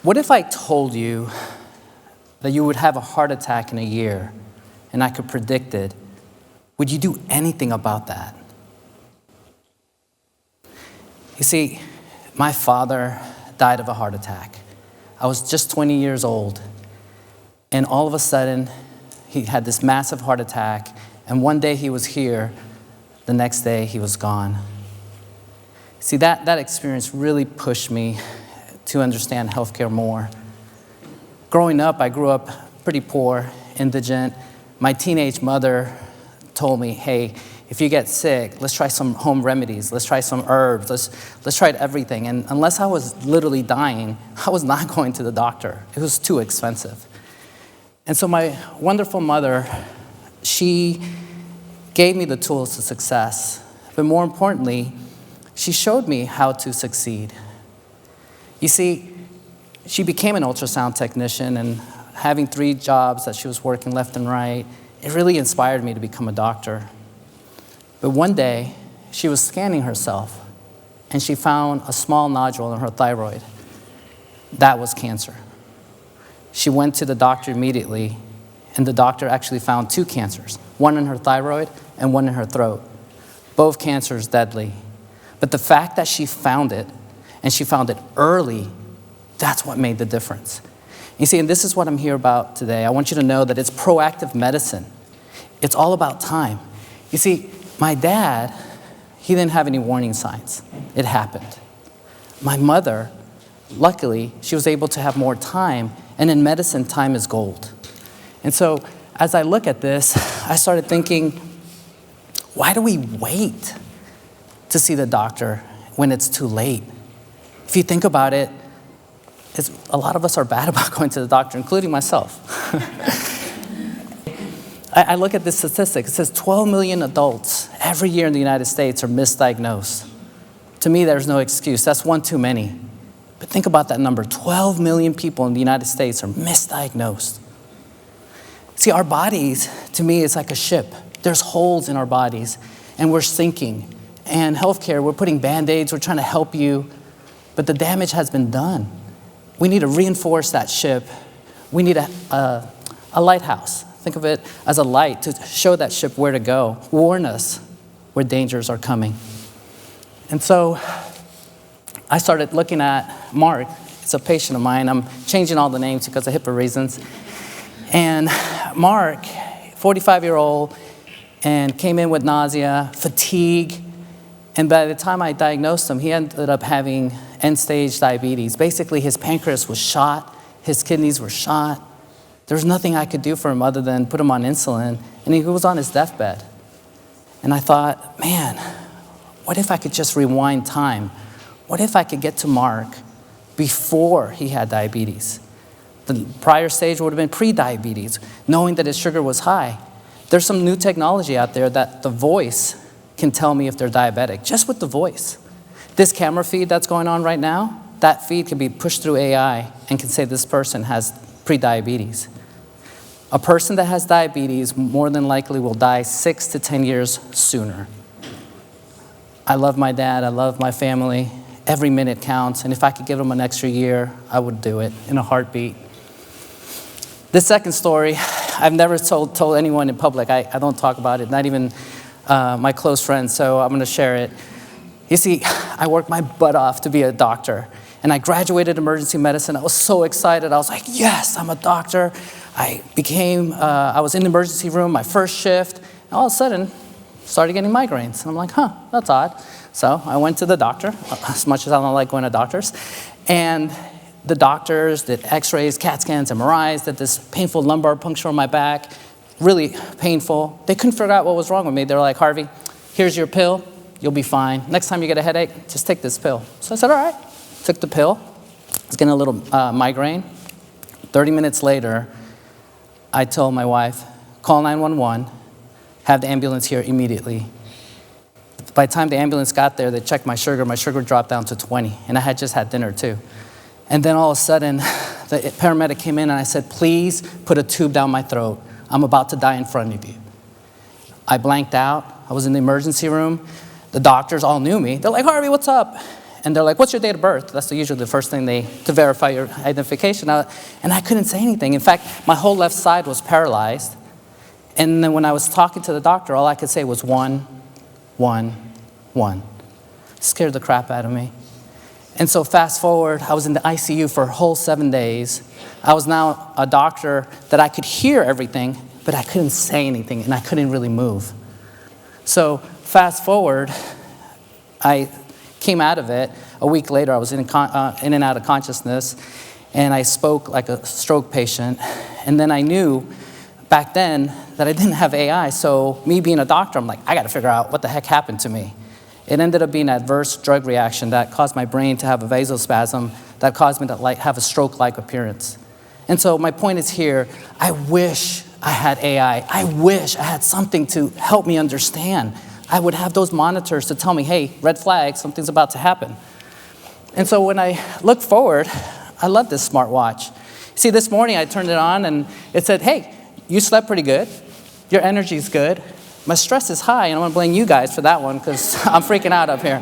What if I told you that you would have a heart attack in a year and I could predict it? Would you do anything about that? You see, my father died of a heart attack. I was just 20 years old, and all of a sudden, he had this massive heart attack, and one day he was here, the next day he was gone. See, that experience really pushed me to understand healthcare more. Growing up, I grew up pretty poor, indigent. My teenage mother told me, hey, if you get sick, let's try some home remedies, let's try some herbs, let's try everything. And unless I was literally dying, I was not going to the doctor. It was too expensive. And so my wonderful mother, she gave me the tools to success. But more importantly, she showed me how to succeed. You see, she became an ultrasound technician, and having 3 jobs that she was working left and right, it really inspired me to become a doctor. But one day, she was scanning herself, and she found a small nodule in her thyroid. That was cancer. She went to the doctor immediately, and the doctor actually found 2 cancers, one in her thyroid and one in her throat. Both cancers deadly. But the fact that she found it, and she found it early, that's what made the difference. You see, and this is what I'm here about today. I want you to know that it's proactive medicine. It's all about time. You see, my dad, he didn't have any warning signs. It happened. My mother, luckily, she was able to have more time, and in medicine, time is gold. And so, as I look at this, I started thinking, why do we wait to see the doctor when it's too late? If you think about it, a lot of us are bad about going to the doctor, including myself. I look at this statistic. It says 12 million adults every year in the United States are misdiagnosed. To me, there's no excuse. That's one too many. But think about that number. 12 million people in the United States are misdiagnosed. See, our bodies, to me, is like a ship. There's holes in our bodies, and we're sinking. And healthcare, we're putting Band-Aids, we're trying to help you, but the damage has been done. We need to reinforce that ship. We need a lighthouse. Think of it as a light to show that ship where to go, warn us where dangers are coming. And so I started looking at Mark. It's a patient of mine. I'm changing all the names because of HIPAA reasons. And Mark, 45-year-old, and came in with nausea, fatigue, and by the time I diagnosed him, he ended up having end-stage diabetes. Basically, his pancreas was shot, his kidneys were shot. There was nothing I could do for him other than put him on insulin, and he was on his deathbed. And I thought, man, what if I could just rewind time? What if I could get to Mark before he had diabetes? The prior stage would have been pre-diabetes, knowing that his sugar was high. There's some new technology out there that the voice can tell me if they're diabetic, just with the voice. This camera feed that's going on right now, that feed can be pushed through AI and can say this person has pre-diabetes. A person that has diabetes more than likely will die 6 to 10 years sooner. I love my dad, I love my family. Every minute counts, and if I could give them an extra year, I would do it in a heartbeat. The second story, I've never told anyone in public. I don't talk about it, not even my close friends, so I'm gonna share it. You see, I worked my butt off to be a doctor, and I graduated emergency medicine. I was so excited. I was like, yes, I'm a doctor. I was in the emergency room, my first shift, and all of a sudden, started getting migraines. And I'm like, that's odd. So I went to the doctor, as much as I don't like going to doctors, and the doctors did x-rays, CAT scans, MRIs, did this painful lumbar puncture on my back, really painful. They couldn't figure out what was wrong with me. They were like, Harvey, here's your pill, you'll be fine. Next time you get a headache, just take this pill. So I said, all right, took the pill. I was getting a little migraine. 30 minutes later, I told my wife, call 911, have the ambulance here immediately. By the time the ambulance got there, they checked my sugar dropped down to 20, and I had just had dinner too. And then all of a sudden, the paramedic came in and I said, please put a tube down my throat. I'm about to die in front of you. I blanked out. I was in the emergency room. The doctors all knew me. They're like, Harvey, what's up? And they're like, what's your date of birth? That's usually the first thing to verify your identification. And I couldn't say anything. In fact, my whole left side was paralyzed. And then when I was talking to the doctor, all I could say was 1, 1, 1. Scared the crap out of me. And so fast forward, I was in the ICU for a whole 7 days. I was now a doctor that I could hear everything, but I couldn't say anything, and I couldn't really move. So fast forward, I came out of it. A week later, I was in and out of consciousness, and I spoke like a stroke patient. And then I knew back then that I didn't have AI, so me being a doctor, I'm like, I got to figure out what the heck happened to me. It ended up being an adverse drug reaction that caused my brain to have a vasospasm that caused me to have a stroke-like appearance. And so my point is here, I wish I had AI. I wish I had something to help me understand. I would have those monitors to tell me, hey, red flag, something's about to happen. And so when I look forward, I love this smartwatch. See, this morning I turned it on and it said, hey, you slept pretty good. Your energy's good. My stress is high, and I want to blame you guys for that one because I'm freaking out up here.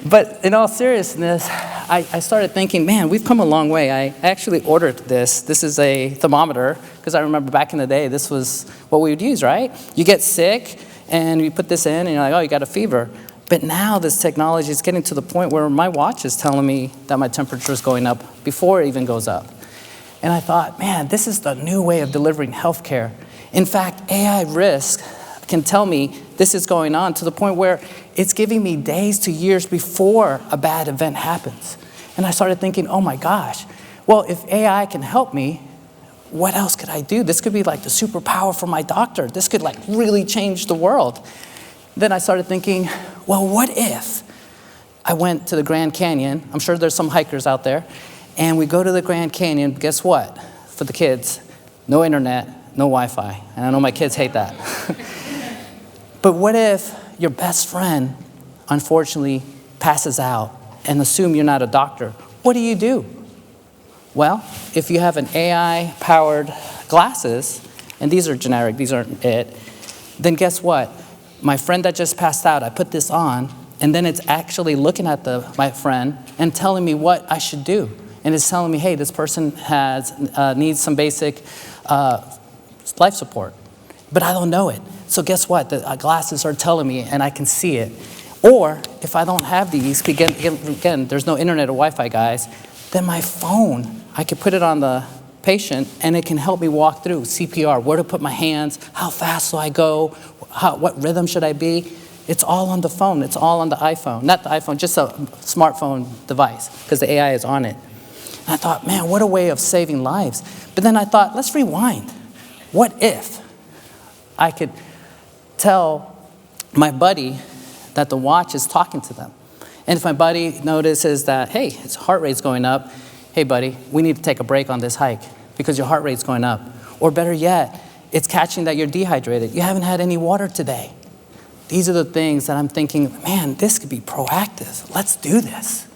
But in all seriousness, I started thinking, man, we've come a long way. I actually ordered this. This is a thermometer because I remember back in the day, this was what we would use, right? You get sick, and you put this in, and you're like, oh, you got a fever. But now this technology is getting to the point where my watch is telling me that my temperature is going up before it even goes up. And I thought, man, this is the new way of delivering healthcare. In fact, AI risk can tell me this is going on to the point where it's giving me days to years before a bad event happens. And I started thinking, oh my gosh, well, if AI can help me, what else could I do? This could be like the superpower for my doctor. This could like really change the world. Then I started thinking, well, what if I went to the Grand Canyon? I'm sure there's some hikers out there. And we go to the Grand Canyon, guess what? For the kids, no internet, no Wi-Fi. And I know my kids hate that. But what if your best friend, unfortunately, passes out and assume you're not a doctor? What do? Well, if you have an AI-powered glasses, and these are generic, these aren't it, then guess what? My friend that just passed out, I put this on, and then it's actually looking at my friend and telling me what I should do. And it's telling me, hey, this person needs some basic life support. But I don't know it. So guess what? The glasses are telling me, and I can see it. Or if I don't have these, again, there's no internet or Wi-Fi, guys, then my phone, I could put it on the patient, and it can help me walk through CPR, where to put my hands, how fast do I go, what rhythm should I be. It's all on the phone. It's all on the iPhone. Not the iPhone, just a smartphone device, because the AI is on it. And I thought, man, what a way of saving lives. But then I thought, let's rewind. What if I could tell my buddy that the watch is talking to them? And if my buddy notices that, hey, his heart rate's going up, hey, buddy, we need to take a break on this hike because your heart rate's going up. Or better yet, it's catching that you're dehydrated. You haven't had any water today. These are the things that I'm thinking, man, this could be proactive. Let's do this.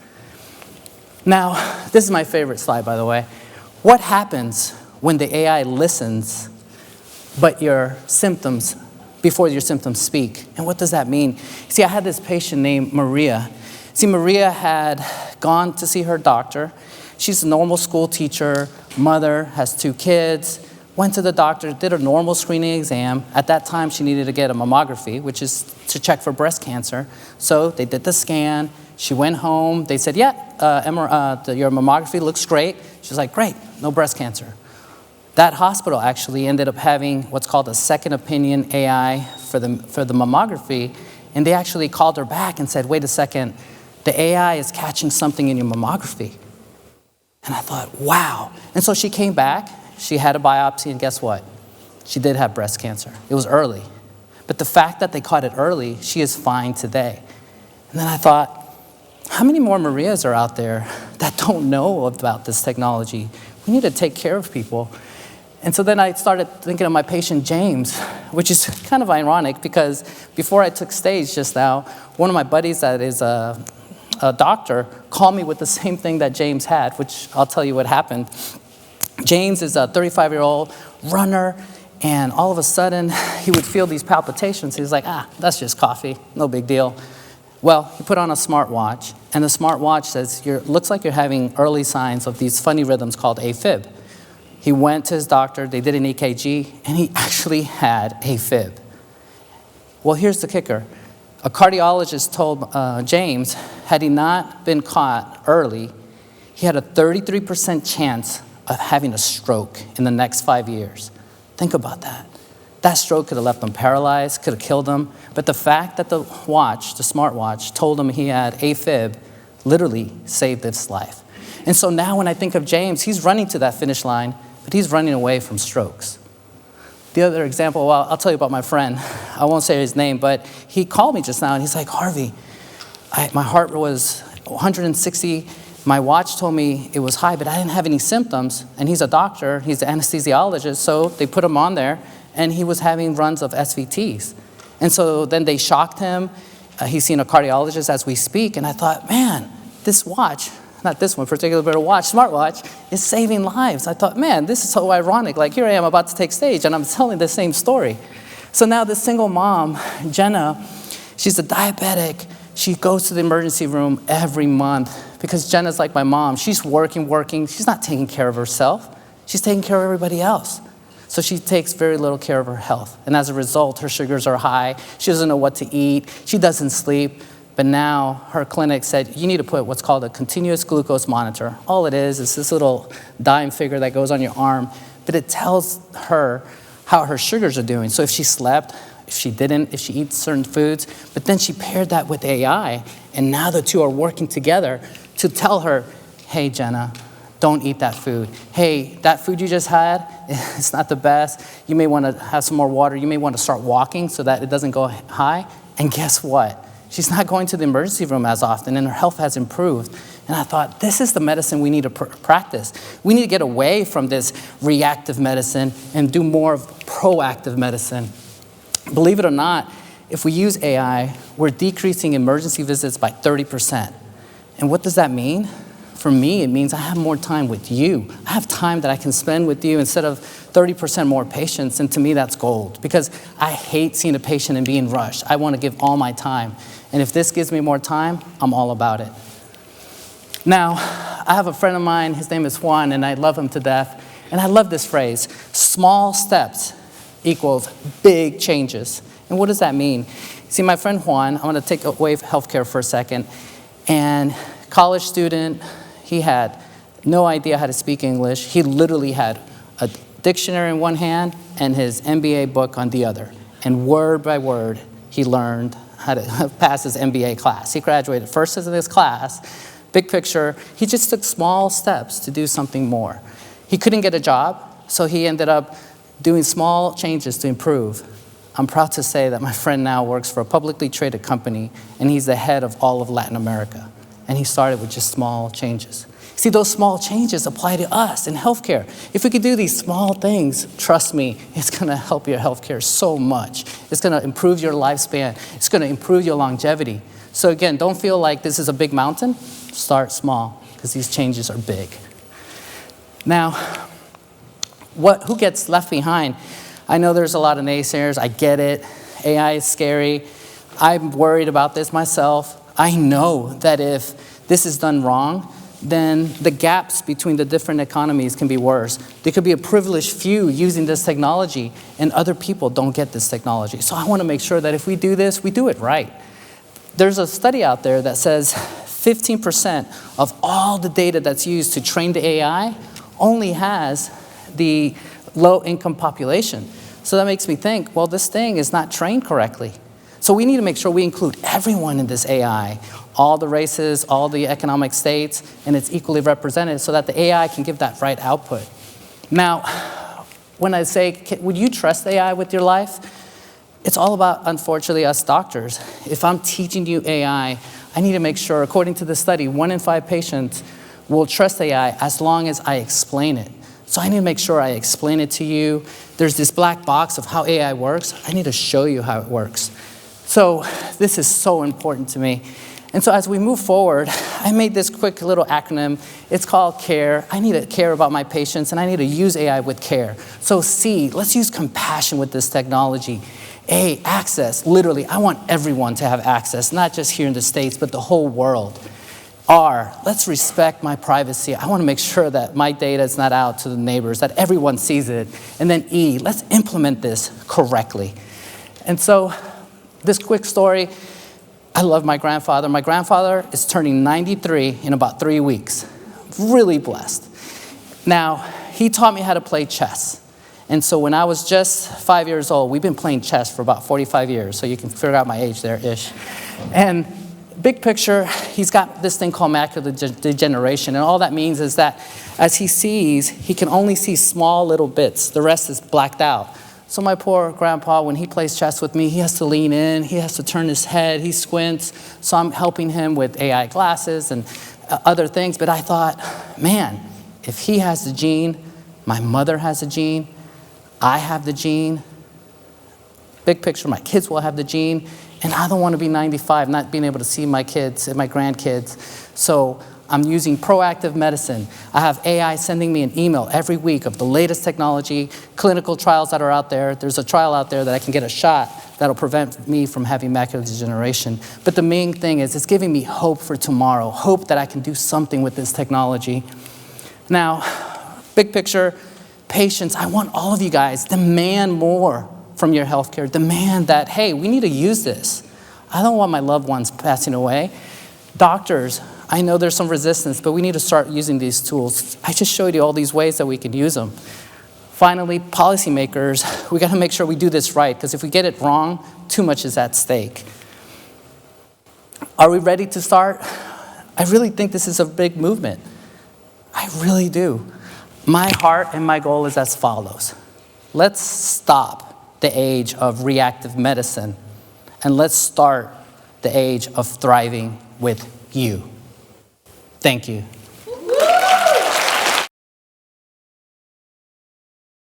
Now, this is my favorite slide, by the way. What happens when the AI listens, but your symptoms, before your symptoms speak? And what does that mean? See, I had this patient named Maria. See, Maria had gone to see her doctor. She's a normal school teacher, mother, has 2 kids, went to the doctor, did a normal screening exam. At that time, she needed to get a mammography, which is to check for breast cancer. So they did the scan. She went home. They said, yeah, your mammography looks great. She's like, great, no breast cancer. That hospital actually ended up having what's called a second opinion AI for the mammography, and they actually called her back and said, wait a second, the AI is catching something in your mammography. And I thought, wow. And so she came back, she had a biopsy, and guess what? She did have breast cancer. It was early. But the fact that they caught it early, she is fine today. And then I thought, how many more Marias are out there that don't know about this technology? We need to take care of people. And so then I started thinking of my patient, James, which is kind of ironic because before I took stage just now, one of my buddies that is a doctor called me with the same thing that James had, which I'll tell you what happened. James is a 35-year-old runner, and all of a sudden, he would feel these palpitations. He was like, that's just coffee, no big deal. Well, he put on a smartwatch, and the smartwatch says, looks like you're having early signs of these funny rhythms called AFib. He went to his doctor, they did an EKG, and he actually had AFib. Well, here's the kicker. A cardiologist told James, had he not been caught early, he had a 33% chance of having a stroke in the next 5 years. Think about that. That stroke could have left him paralyzed, could have killed him. But the fact that the watch, the smartwatch, told him he had AFib literally saved his life. And so now when I think of James, he's running to that finish line, but he's running away from strokes. The other example, well, I'll tell you about my friend. I won't say his name, but he called me just now, and he's like, Harvey, my heart was 160. My watch told me it was high, but I didn't have any symptoms. And he's a doctor. He's an anesthesiologist, so they put him on there, and he was having runs of SVTs. And so then they shocked him. He's seen a cardiologist as we speak, and I thought, man, this watch, not this one particular, but a watch, smartwatch, is saving lives. I thought, man, this is so ironic. Like, here I am about to take stage, and I'm telling the same story. So now this single mom, Jenna, she's a diabetic. She goes to the emergency room every month because Jenna's like my mom. She's working. She's not taking care of herself. She's taking care of everybody else. So she takes very little care of her health. And as a result, her sugars are high. She doesn't know what to eat. She doesn't sleep. But now her clinic said, you need to put what's called a continuous glucose monitor. All it is this little dime figure that goes on your arm. But it tells her how her sugars are doing. So if she slept, if she didn't, if she eats certain foods. But then she paired that with AI. And now the two are working together to tell her, hey, Jenna, don't eat that food. Hey, that food you just had, it's not the best. You may want to have some more water. You may want to start walking so that it doesn't go high. And guess what? She's not going to the emergency room as often, and her health has improved. And I thought, this is the medicine we need to practice. We need to get away from this reactive medicine and do more of proactive medicine. Believe it or not, if we use AI, we're decreasing emergency visits by 30%. And what does that mean? For me, it means I have more time with you. I have time that I can spend with you instead of 30% more patients, and to me, that's gold. Because I hate seeing a patient and being rushed. I want to give all my time. And if this gives me more time, I'm all about it. Now, I have a friend of mine, his name is Juan, and I love him to death. And I love this phrase, small steps equals big changes. And what does that mean? See, my friend Juan, I'm going to take away healthcare for a second, and college student, he had no idea how to speak English. He literally had a dictionary in one hand and his MBA book on the other. And word by word, he learned how to pass his MBA class. He graduated first in his class. Big picture, he just took small steps to do something more. He couldn't get a job, so he ended up doing small changes to improve. I'm proud to say that my friend now works for a publicly traded company, and he's the head of all of Latin America. And he started with just small changes. See, those small changes apply to us in healthcare. If we could do these small things, trust me, it's going to help your healthcare so much. It's going to improve your lifespan. It's going to improve your longevity. So again, don't feel like this is a big mountain. Start small, because these changes are big. Now, who gets left behind? I know there's a lot of naysayers. I get it. AI is scary. I'm worried about this myself. I know that if this is done wrong, then the gaps between the different economies can be worse. There could be a privileged few using this technology, and other people don't get this technology. So I want to make sure that if we do this, we do it right. There's a study out there that says 15% of all the data that's used to train the AI only has the low-income population. So that makes me think, well, this thing is not trained correctly. So we need to make sure we include everyone in this AI, all the races, all the economic states, and it's equally represented so that the AI can give that right output. Now, when I say, would you trust AI with your life? It's all about, unfortunately, us doctors. If I'm teaching you AI, I need to make sure, according to the study, 1 in 5 patients will trust AI as long as I explain it. So I need to make sure I explain it to you. There's this black box of how AI works. I need to show you how it works. So this is so important to me. And so as we move forward, I made this quick little acronym. It's called CARE. I need to care about my patients, and I need to use AI with care. So C, let's use compassion with this technology. Access. Literally, I want everyone to have access, not just here in the States, but the whole world. R, let's respect my privacy. I want to make sure that my data is not out to the neighbors, that everyone sees it. And then E, let's implement this correctly. And so, this quick story, I love my grandfather. My grandfather is turning 93 in about 3 weeks. Really blessed. Now, he taught me how to play chess. And so when I was just 5 years old, we've been playing chess for about 45 years, so you can figure out my age there-ish. And big picture, he's got this thing called macular degeneration, and all that means is that as he sees, he can only see small little bits. The rest is blacked out. So my poor grandpa, when he plays chess with me, he has to lean in, he has to turn his head, he squints. So I'm helping him with AI glasses and other things. But I thought, man, if he has the gene, my mother has the gene, I have the gene, big picture, my kids will have the gene, and I don't want to be 95, not being able to see my kids and my grandkids. So I'm using proactive medicine. I have AI sending me an email every week of the latest technology, clinical trials that are out there. There's a trial out there that I can get a shot that'll prevent me from having macular degeneration. But the main thing is it's giving me hope for tomorrow, hope that I can do something with this technology. Now, big picture, patients, I want all of you guys, demand more from your healthcare. Demand that, hey, we need to use this. I don't want my loved ones passing away. Doctors, I know there's some resistance, but we need to start using these tools. I just showed you all these ways that we can use them. Finally, policymakers, we got to make sure we do this right, because if we get it wrong, too much is at stake. Are we ready to start? I really think this is a big movement. I really do. My heart and my goal is as follows. Let's stop the age of reactive medicine, and let's start the age of thriving with you. Thank you.